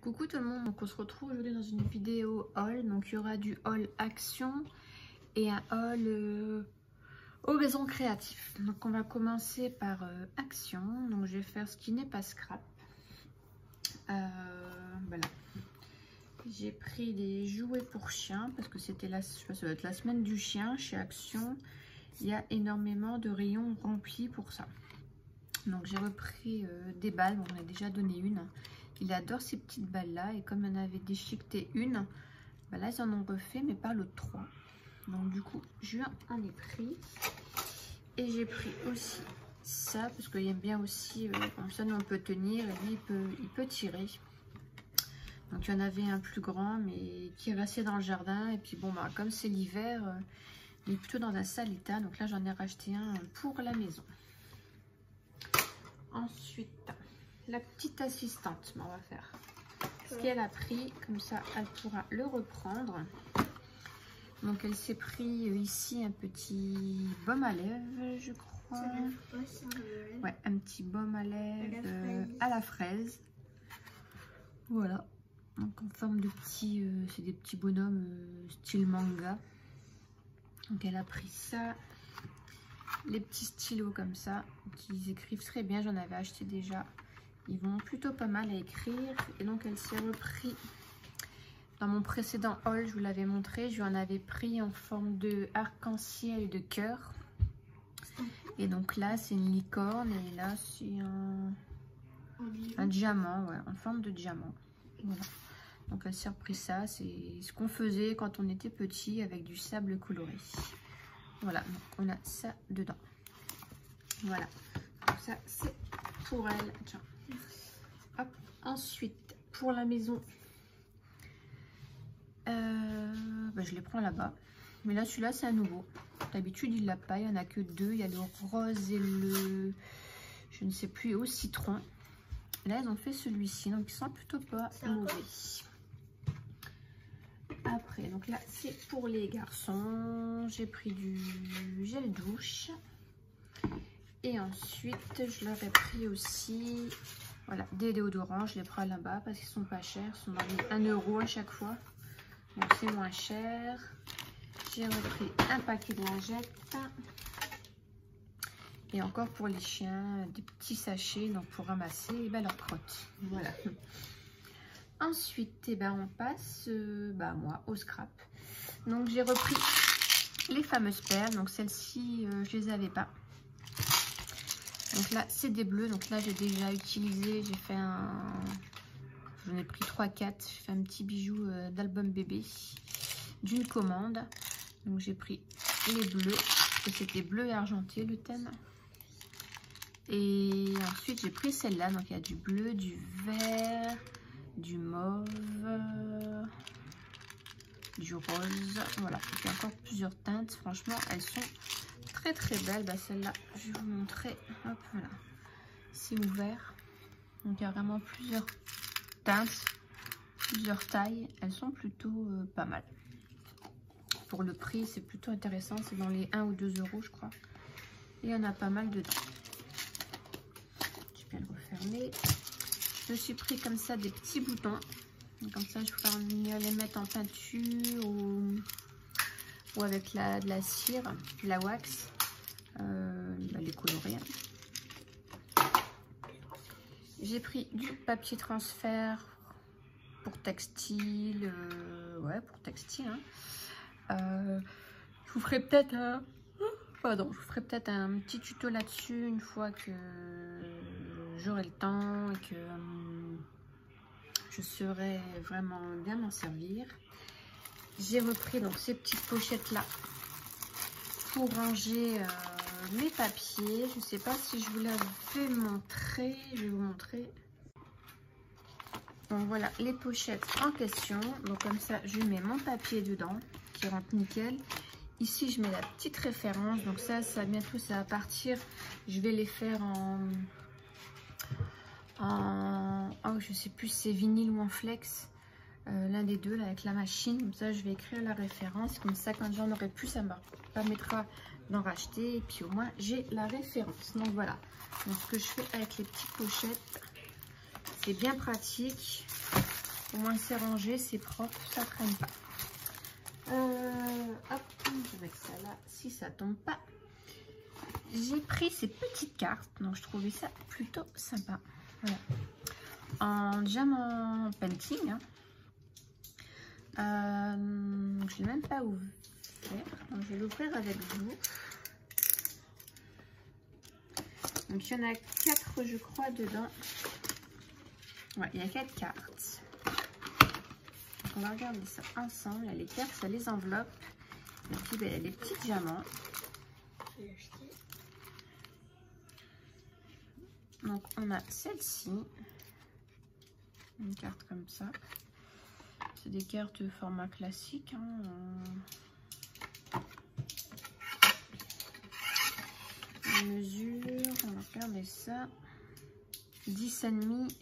Coucou tout le monde, donc on se retrouve aujourd'hui dans une vidéo haul. Donc il y aura du haul action et un haul horizon créatif. Donc on va commencer par action. Donc je vais faire ce qui n'est pas scrap. Voilà. J'ai pris des jouets pour chiens parce que c'était la, je sais pas, ça doit être la semaine du chien chez Action. Il y a énormément de rayons remplis pour ça. Donc j'ai repris des balles, on en a déjà donné une. Il adore ces petites balles là et comme il en avait déchiqueté une, bah là ils en ont refait mais pas le 3. Donc du coup je en ai pris. Et j'ai pris aussi ça parce qu'il aime bien aussi, comme ça nous on peut tenir et lui il peut tirer. Donc il y en avait un plus grand mais qui est resté dans le jardin. Et puis bon bah comme c'est l'hiver, il est plutôt dans un sale état. Donc là j'en ai racheté un pour la maison. Ensuite, la petite assistante, on va faire ce qu'elle a pris, comme ça elle pourra le reprendre. Donc elle s'est pris ici un petit baume à lèvres, je crois. Ouais, un petit baume à lèvres à la fraise. Voilà. Donc en forme de petits, c'est des petits bonhommes style manga. Donc elle a pris ça. Les petits stylos comme ça, qui écrivent très bien, j'en avais acheté déjà. Ils vont plutôt pas mal à écrire. Et donc elle s'est repris, dans mon précédent haul, je vous l'avais montré, je lui en avais pris en forme de arc-en-ciel et de cœur. Et donc là c'est une licorne et là c'est un diamant, ouais, en forme de diamant. Voilà. Donc elle s'est repris ça, c'est ce qu'on faisait quand on était petit avec du sable coloré. Voilà, donc on a ça dedans. Voilà, donc ça c'est pour elle. Tiens. Hop. Ensuite, pour la maison, bah, je les prends là-bas. Mais là, celui-là, c'est un nouveau. D'habitude, il l'a pas. Il n'y en a que deux. Il y a le rose et le, je ne sais plus, au citron. Là, ils ont fait celui-ci. Donc, ils sont plutôt pas mauvais. Après, donc là, c'est pour les garçons. J'ai pris du gel douche. Et ensuite, je leur ai pris aussi, voilà, des déodorants. Je les prends là-bas parce qu'ils sont pas chers. Ils sont dans les 1 € à chaque fois. Donc, c'est moins cher. J'ai repris un paquet de lingettes. Et encore pour les chiens, des petits sachets donc pour ramasser leurs crottes. Voilà. Ensuite, eh ben, on passe moi au scrap. Donc j'ai repris les fameuses perles. Donc celles-ci, je les avais pas. Donc là, c'est des bleus. Donc là, j'ai déjà utilisé. J'ai fait j'en ai pris 3-4. J'ai fait un petit bijou d'album bébé d'une commande. Donc j'ai pris les bleus. Parce que c'était bleu et argenté le thème. Et ensuite, j'ai pris celle-là. Donc il y a du bleu, du vert, du mauve, du rose. Voilà, il y a encore plusieurs teintes. Franchement, elles sont très très belles. Bah, celle-là, je vais vous montrer. Hop, voilà, c'est ouvert. Donc il y a vraiment plusieurs teintes, plusieurs tailles. Elles sont plutôt pas mal. Pour le prix, c'est plutôt intéressant. C'est dans les 1 ou 2 €, je crois. Et il y en a pas mal dedans. Je vais le refermer. Je me suis pris comme ça des petits boutons. Comme ça, je pourrais les mettre en peinture ou avec de la cire, de la wax, les colorer. J'ai pris du papier transfert pour textile, ouais, pour textile. Hein. Je vous ferai peut-être un petit tuto là-dessus une fois que j'aurai le temps et que je saurai vraiment bien m'en servir. J'ai repris donc ces petites pochettes là pour ranger mes papiers. Je ne sais pas si je vous l'avais montré. Je vais vous montrer. Donc voilà les pochettes en question. Donc comme ça, je mets mon papier dedans qui rentre nickel. Ici, je mets la petite référence. Donc ça bientôt, ça va partir. Je vais les faire oh, je sais plus si c'est vinyle ou en flex. L'un des deux, là, avec la machine. Comme ça, je vais écrire la référence. Comme ça, quand j'en aurai plus, ça me permettra d'en racheter. Et puis, au moins, j'ai la référence. Donc, voilà. Donc, ce que je fais avec les petites pochettes, C'est bien pratique. Au moins c'est rangé, c'est propre, ça traîne pas. Hop, je vais mettre ça là si ça tombe pas. J'ai pris ces petites cartes, donc je trouvais ça plutôt sympa. Voilà. En diamant painting. Je l'ai même pas ouvert. Donc, je vais l'ouvrir avec vous. Donc il y en a 4 je crois dedans. Ouais, il y a 4 cartes. Donc, on va regarder ça ensemble. Il y a les cartes, ça les enveloppe. Et puis ben, il y a les petits diamants. Donc on a celle-ci. Une carte comme ça. C'est des cartes format classique. Les mesures, on va regarder ça. 10,5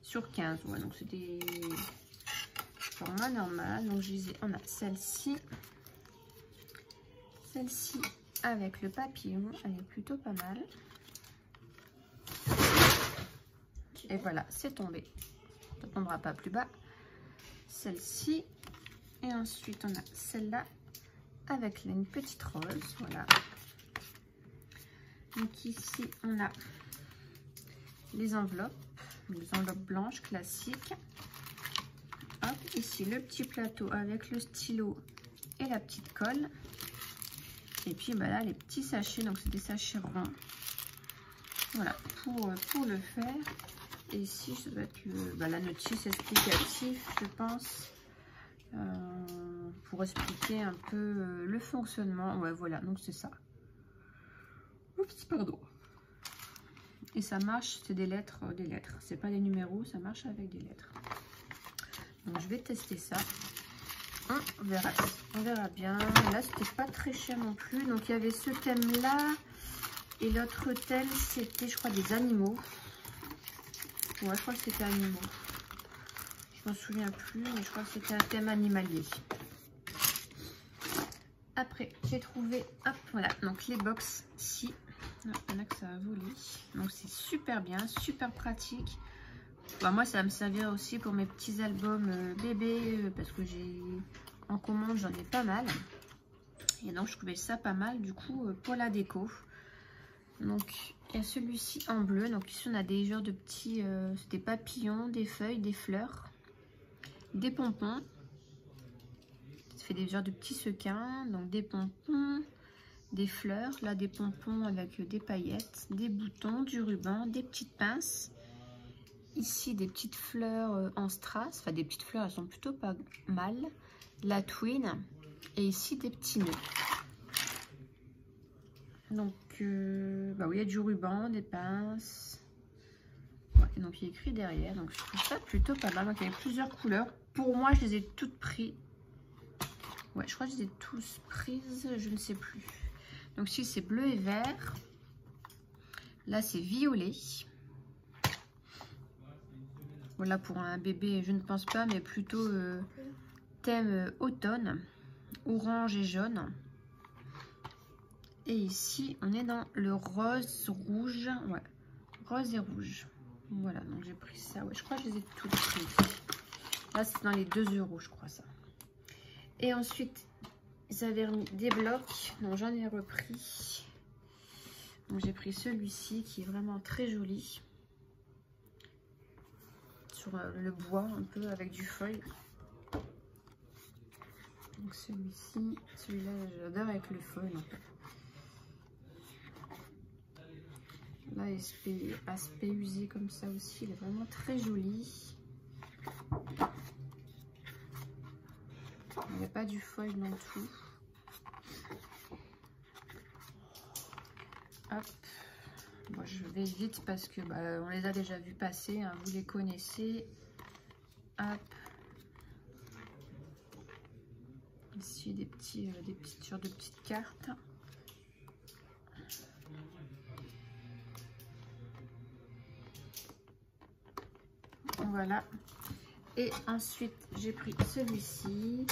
sur 15. Ouais, donc c'est des formats normal. Donc je disais, on a celle-ci. Celle-ci avec le papillon, elle est plutôt pas mal. Et voilà, c'est tombé. Ça ne tombera pas plus bas. Celle-ci. Et ensuite, on a celle-là avec une petite rose. Voilà. Donc ici, on a les enveloppes blanches classiques. Hop, ici, le petit plateau avec le stylo et la petite colle. Et puis bah là, les petits sachets. Donc, c'est des sachets ronds. Voilà, pour le faire. Et ici, ça doit être la notice explicative, je pense, pour expliquer un peu le fonctionnement. Ouais, voilà, donc c'est ça. Oups, pardon. Et ça marche, c'est des lettres. C'est pas des numéros, ça marche avec des lettres. Donc, je vais tester ça. On verra bien. Là, c'était pas très cher non plus. Donc, il y avait ce thème-là. Et l'autre thème, c'était, je crois, des animaux. Ouais, je crois que c'était animaux. Je m'en souviens plus, mais je crois que c'était un thème animalier. Après, j'ai trouvé, hop, voilà, donc les box ici. Il y en a que ça a volé. Donc c'est super bien, super pratique. Bah, moi, ça va me servir aussi pour mes petits albums bébés, parce que j'ai en commande, j'en ai pas mal. Et donc, je trouvais ça pas mal, du coup, pour la déco. Donc, il y a celui-ci en bleu. Donc, ici, on a des genres de petits... des papillons, des feuilles, des fleurs, des pompons. Ça fait des genres de petits sequins. Donc, des pompons, des fleurs. Là, des pompons avec des paillettes, des boutons, du ruban, des petites pinces. Ici, des petites fleurs en strass. Enfin, des petites fleurs, elles sont plutôt pas mal. La twine. Et ici, des petits nœuds. Donc, bah oui, il y a du ruban, des pinces. Ouais, donc, il est écrit derrière. Donc, je trouve ça plutôt pas mal. Donc, il y a plusieurs couleurs. Pour moi, je les ai toutes prises. Ouais, je crois que je les ai tous prises. Je ne sais plus. Donc, ici, c'est bleu et vert. Là, c'est violet. Voilà, pour un bébé, je ne pense pas, mais plutôt thème automne. Orange et jaune. Et ici, on est dans le rose, rouge. Ouais, rose et rouge. Voilà, donc j'ai pris ça. Ouais, je crois que je les ai toutes prises. Là, c'est dans les 2 €, je crois, ça. Et ensuite, ils avaient remis des blocs. Donc, j'en ai repris. Donc, j'ai pris celui-ci qui est vraiment très joli. Sur le bois, un peu, avec du feuille. Donc, celui-ci. Celui-là, j'adore avec le feuille, en fait. Là, aspect usé comme ça aussi, il est vraiment très joli. Il n'y a pas du foil non tout. Hop. Bon, je vais vite parce que bah, on les a déjà vus passer, hein, vous les connaissez. Hop. Ici des petites genres de petites cartes. Voilà. Et ensuite, j'ai pris celui-ci.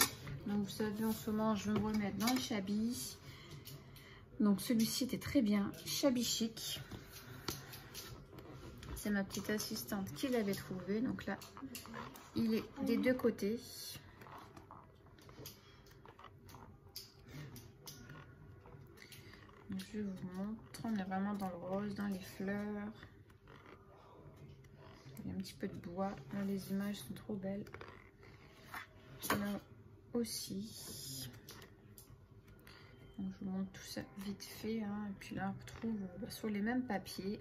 Donc, vous savez, en ce moment, je vais me remettre dans le shabby. Donc, celui-ci était très bien. Shabby chic. c'est ma petite assistante qui l'avait trouvé. Donc là, il est des deux côtés. Je vous montre, on est vraiment dans le rose, dans les fleurs. Il y a un petit peu de bois. Là, les images sont trop belles. Là aussi. Donc, je vous montre tout ça vite fait. Hein. Et puis là, on retrouve sur les mêmes papiers.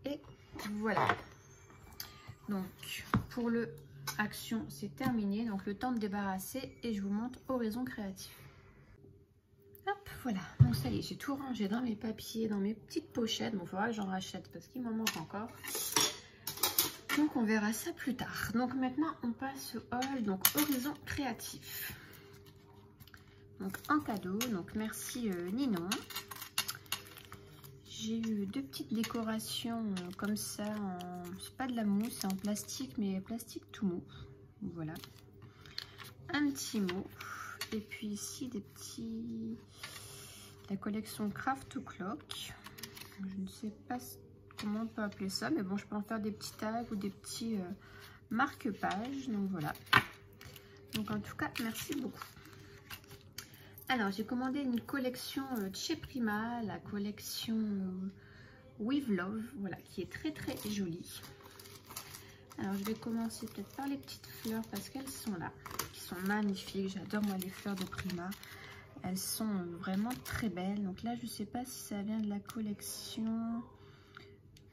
Et voilà. Donc, pour le action, c'est terminé. Donc, le temps de débarrasser. Et je vous montre Horizon Créatif. Hop, voilà. Bon, ça y est, j'ai tout rangé dans mes papiers, dans mes petites pochettes. Bon, il faudra que j'en rachète parce qu'il m'en manque encore. Donc, on verra ça plus tard. Donc, maintenant, on passe au haul. Donc, Horizon Créatif. Donc, en cadeau. Donc, merci Ninon. J'ai eu deux petites décorations comme ça. C'est pas de la mousse, c'est en plastique, mais plastique tout mou. Voilà. Un petit mot. Et puis ici, des petits... La collection Craft to Clock. Je ne sais pas comment on peut appeler ça, mais bon, je peux en faire des petits tags ou des petits marque-pages. Donc voilà. Donc en tout cas, merci beaucoup. Alors, j'ai commandé une collection de chez Prima, la collection With Love, voilà, qui est très très jolie. Alors, je vais commencer peut-être par les petites fleurs parce qu'elles sont là, qui sont magnifiques. J'adore moi les fleurs de Prima. Elles sont vraiment très belles. Donc là, je ne sais pas si ça vient de la collection.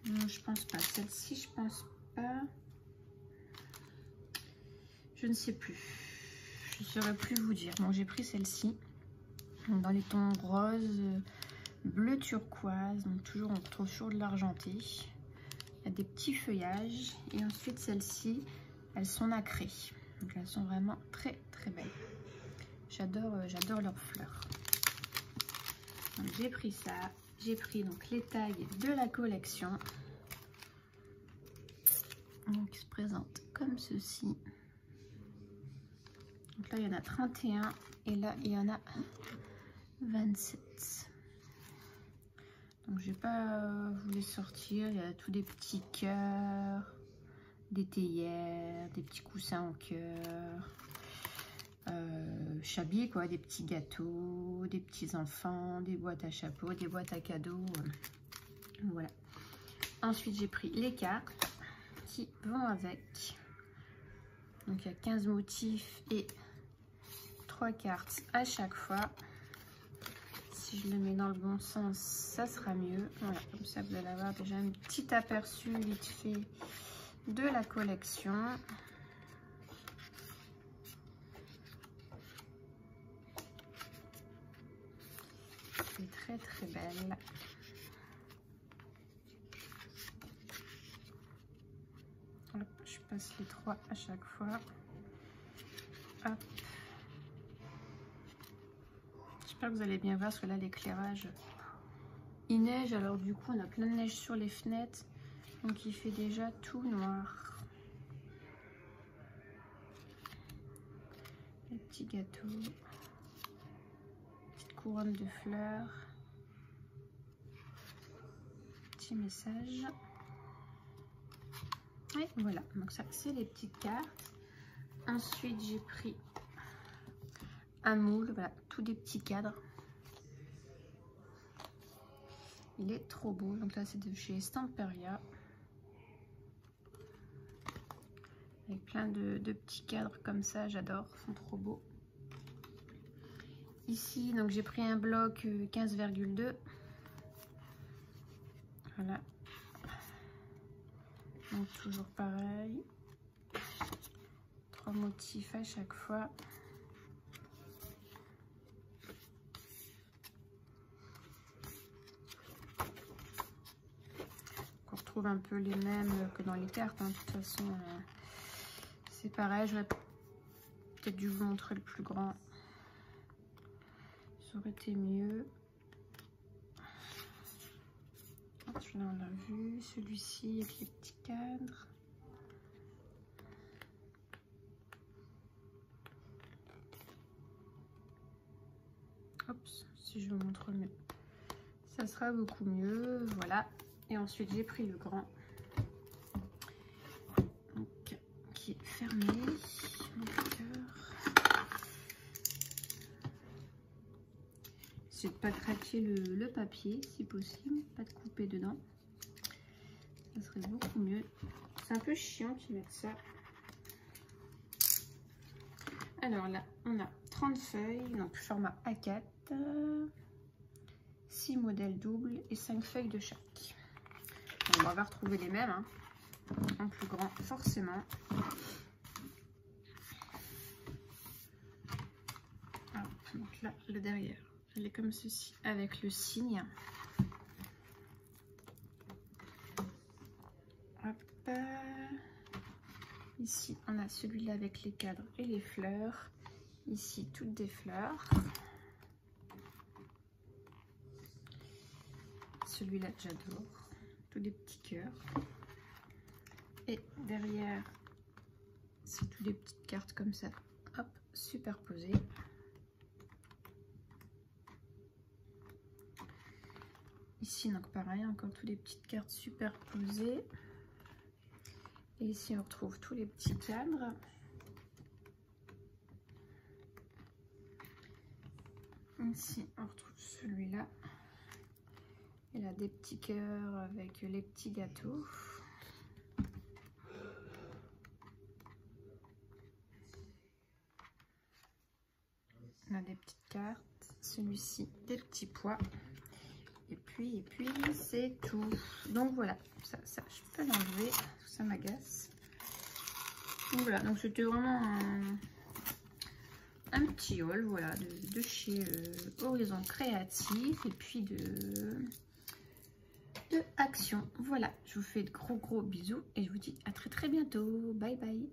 Non, je pense pas. Celle-ci, je pense pas. Je ne sais plus. Je ne saurais plus vous dire. Bon, j'ai pris celle-ci. Dans les tons rose, bleu turquoise, donc toujours on retrouve sur de l'argenté. Il y a des petits feuillages et ensuite celles-ci, elles sont nacrées. Donc elles sont vraiment très très belles. J'adore leurs fleurs. J'ai pris ça, j'ai pris donc les tags de la collection. Donc ils se présentent comme ceci. Donc là il y en a 31 et là il y en a 27. Donc je vais pas vous les sortir. Il y a tous des petits cœurs, des théières, des petits coussins en cœur, chablis quoi, des petits gâteaux, des petits enfants, des boîtes à chapeaux, des boîtes à cadeaux. Voilà. Ensuite j'ai pris les cartes qui vont avec. Donc il y a 15 motifs et 3 cartes à chaque fois. Si je le mets dans le bon sens, ça sera mieux. Voilà, comme ça vous allez avoir déjà un petit aperçu vite fait de la collection. C'est très très belle. Hop, je passe les 3 à chaque fois. Hop. J'espère que vous allez bien voir parce que là l'éclairage, il neige, alors du coup on a plein de neige sur les fenêtres, donc il fait déjà tout noir. Les petits gâteaux, petite couronne de fleurs, petit message. Et voilà, donc ça c'est les petites cartes. Ensuite j'ai pris un moule, voilà, tous des petits cadres. Il est trop beau. Donc là, c'est de chez Stamperia. Avec plein de petits cadres comme ça, j'adore, ils sont trop beaux. Ici, donc j'ai pris un bloc 15,2. Voilà. Donc toujours pareil. 3 motifs à chaque fois. On retrouve un peu les mêmes que dans les cartes, hein. De toute façon, c'est pareil. J'aurais peut-être dû vous montrer le plus grand. Ça aurait été mieux. Celui-là, on l'a vu. Celui-ci avec les petits cadres. Hop, si je vous montre mieux, ça sera beaucoup mieux. Voilà. Et ensuite, j'ai pris le grand. Donc, qui est fermé. Mon cœur. Essayez de ne pas craquer le papier, si possible. Pas de couper dedans. Ça serait beaucoup mieux. C'est un peu chiant qu'ils mettent ça. Alors là, on a 30 feuilles, donc format A4, 6 modèles doubles et 5 feuilles de chaque. Donc on va retrouver les mêmes, hein, en plus grand forcément. Hop, donc là, le derrière, elle est comme ceci, avec le signe. Hop. Ici, on a celui-là avec les cadres et les fleurs. Ici, toutes des fleurs. Celui-là, j'adore. Tous des petits cœurs. Et derrière, c'est toutes des petites cartes comme ça. Hop, superposées. Ici, donc pareil, encore toutes les petites cartes superposées. Et ici, on retrouve tous les petits cadres. Ici, on retrouve celui-là. Il a des petits cœurs avec les petits gâteaux. On a des petites cartes. Celui-ci, des petits pois. Et puis c'est tout. Donc voilà, ça je peux l'enlever, ça m'agace. Donc voilà, donc c'était vraiment un petit haul, voilà, de chez Horizon Créatif et puis de Action. Voilà, je vous fais de gros bisous et je vous dis à très bientôt. Bye bye.